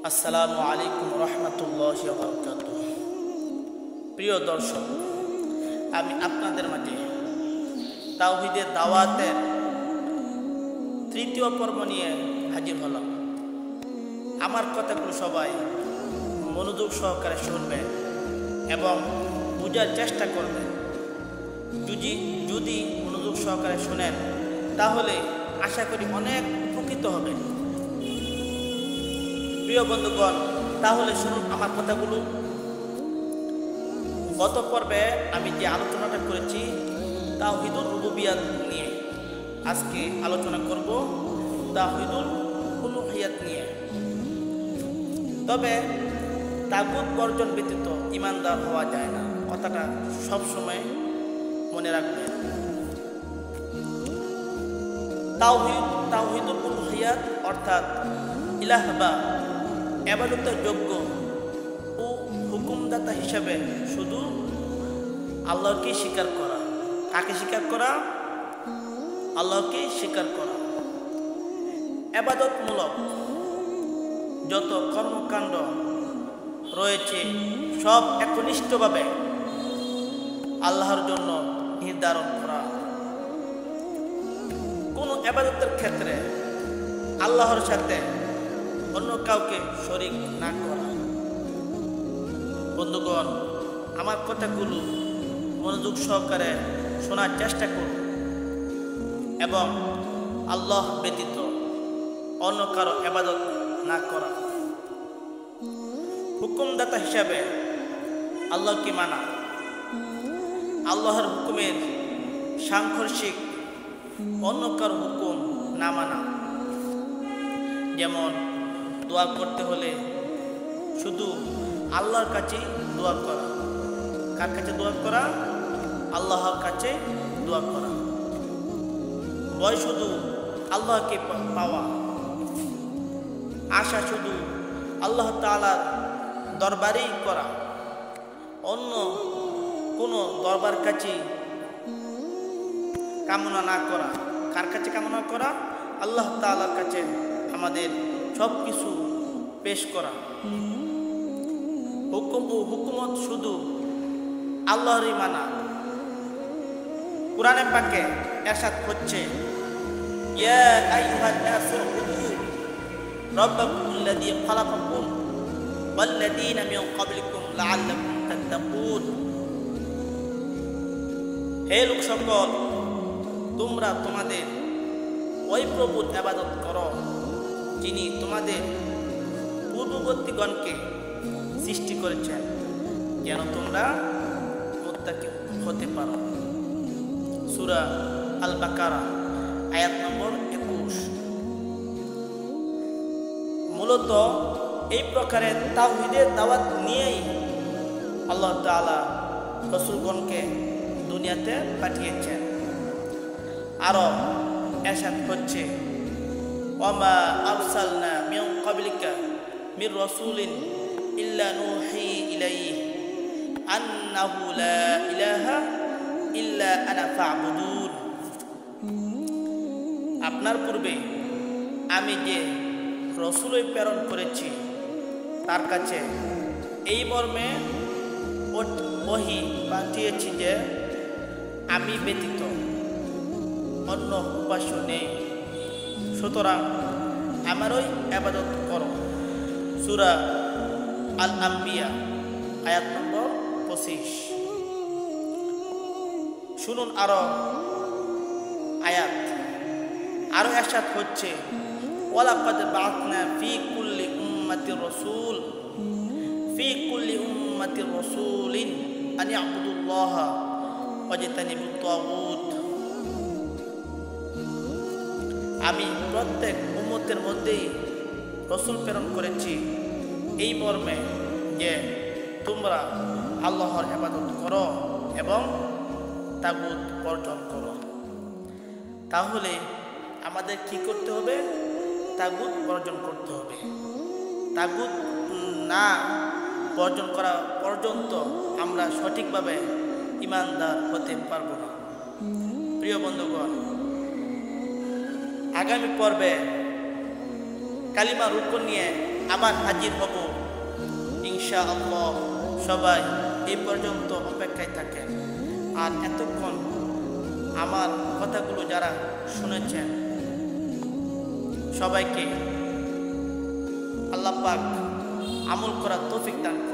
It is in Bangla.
আসসালামু আলাইকুম রহমতুল্লাহি ওয়া বারাকাতুহু। প্রিয় দর্শক, আমি আপনাদের মাঝে তাওহীদের দাওয়াতের তৃতীয় পর্ব নিয়ে হাজির হলাম। আমার কথাগুলো সবাই মনোযোগ সহকারে শুনবেন এবং বোঝার চেষ্টা করবেন। যদি মনোযোগ সহকারে শুনেন তাহলে আশা করি অনেক উপকৃত হবেন। প্রিয় বন্ধুগণ, তাহলে শুনুন আমার কথাগুলো। গত পর্বে আমি যে আলোচনাটা করেছি তাওহীদুল রুবুবিয়াত নিয়ে, আজকে আলোচনা করব তাওহীদুল উলুহিয়াত নিয়ে। তবে তাগুত বর্জন ব্যতীত ঈমানদার হওয়া যায় না, কথাটা সবসময় মনে রাখবেন। তাওহীদুল উলুহিয়াত অর্থাৎ ইলাহ বা ইবাদতের যোগ্য ও হুকুমদাতা হিসাবে শুধু আল্লাহকে স্বীকার করা। কাকে স্বীকার করা? আল্লাহকে স্বীকার করা। ইবাদতমূলক যত কর্মকাণ্ড রয়েছে সব একনিষ্ঠভাবে আল্লাহর জন্য নির্ধারণ করা। কোন ইবাদতের ক্ষেত্রে আল্লাহর সাথে অন্য কাউকে শরীক না করা। বন্ধুগণ, আমার কথাগুলো মনোযোগ সহকারে শোনার চেষ্টা করুন এবং আল্লাহ ব্যতীত অন্য কারো ইবাদত না করা। হুকুমদাতা হিসাবে আল্লাহকে মানা, আল্লাহর হুকুমের সাংঘর্ষিক অন্য কারো হুকুম না মানা। যেমন দোয়া করতে হলে শুধু আল্লাহর কাছে দোয়া করা। কার কাছে দোয়া করা? আল্লাহর কাছে দোয়া করা। ভয় শুধু আল্লাহকে পাওয়া। আশা শুধু আল্লাহ তাআলার দরবারেই করা। অন্য কোনো দরবার কাছে কামনা না করা। কার কাছে কামনা করা? আল্লাহ তাআলার কাছে আমাদের সব কিছু পেশ করা। হুকুমত শুধু আল্লাহরই মানা। কুরআনে পাকে ইরশাদ হচ্ছে, ইয়া আইয়ুহান নাসু উবুদু রাব্বাকুমুল্লাযী খালাকাকুম ওয়াল্লাযীনা মিন ক্বাবলিকুম লাআল্লাকুম তাত্তাকুন। হে লোক সকল, তোমরা তোমাদের ওই প্রভুর ইবাদত করো যিনি তোমাদের পূর্ববর্তীগণকে সৃষ্টি করেছেন, যেন তোমরা মুত্তাকি হতে পারো। সূরা আল বাকারা আয়াত নম্বর 21। মূলত এই প্রকারের তাওহীদের দাওয়াত নিয়েই আল্লাহ তাআলা রাসূলগণকে দুনিয়াতে পাঠিয়েছেন। আরো ইরশাদ হচ্ছে, ওয়ামা আরসালনা মিন ক্বাবলিকা মির রাসূলিন ইল্লা নূহি ইলাইহি আন্নাহু লা ইলাহা ইল্লা আনা ফা'বুদুন। আপনার পূর্বে আমি যে রাসূল প্রেরণ করেছি তার কাছে এই মর্মে ওহী পাঠিয়েছি যে আমি ব্যতীত অন্য উপাস্য নেই, সুতরাং আমারই ইবাদত করো। সূরা আল আম্বিয়া আয়াত নম্বর 25। শুনুন আরো আয়াত। আরো ইরশাদ হচ্ছে, ওয়ালাকাদ বা'আথনা ফি কুল্লি উম্মাতির রাসূলিন আন ইয়াবুদুল্লাহা ওয়াজতানিবুত তাগুত। আমি প্রত্যেক উম্মতের মধ্যেই রাসূল প্রেরণ করেছি এই মর্মে যে তোমরা আল্লাহর ইবাদত করো এবং তাগুত বর্জন করো। তাহলে আমাদের কি করতে হবে? তাগুত বর্জন করতে হবে। তাগুত না বর্জন করা পর্যন্ত আমরা সঠিকভাবে ঈমানদার হতে পারবো না। প্রিয় বন্ধুগণ, আগামী পর্বে কালিমা রুকন নিয়ে আবার হাজির হব ইনশাআল্লাহ। সবাই এই পর্যন্ত অপেক্ষায় থাকেন। আর এতক্ষণ আমার কথাগুলো যারা শুনেছেন সবাইকে আল্লাহ পাক আমল করার তৌফিক দান করুন।